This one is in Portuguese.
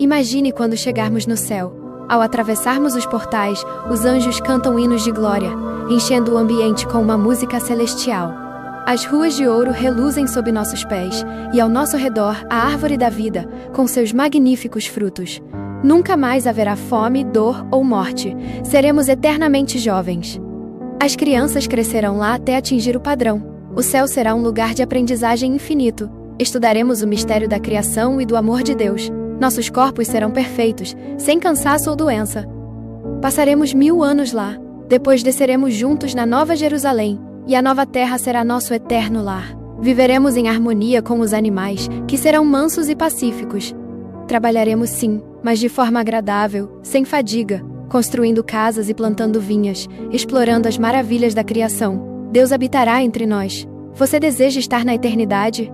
Imagine quando chegarmos no céu. Ao atravessarmos os portais, os anjos cantam hinos de glória, enchendo o ambiente com uma música celestial. As ruas de ouro reluzem sob nossos pés, e ao nosso redor a árvore da vida, com seus magníficos frutos. Nunca mais haverá fome, dor ou morte. Seremos eternamente jovens. As crianças crescerão lá até atingir o padrão. O céu será um lugar de aprendizagem infinito. Estudaremos o mistério da criação e do amor de Deus. Nossos corpos serão perfeitos, sem cansaço ou doença. Passaremos 1000 anos lá. Depois desceremos juntos na Nova Jerusalém, e a nova terra será nosso eterno lar. Viveremos em harmonia com os animais, que serão mansos e pacíficos. Trabalharemos sim, mas de forma agradável, sem fadiga, construindo casas e plantando vinhas, explorando as maravilhas da criação. Deus habitará entre nós. Você deseja estar na eternidade?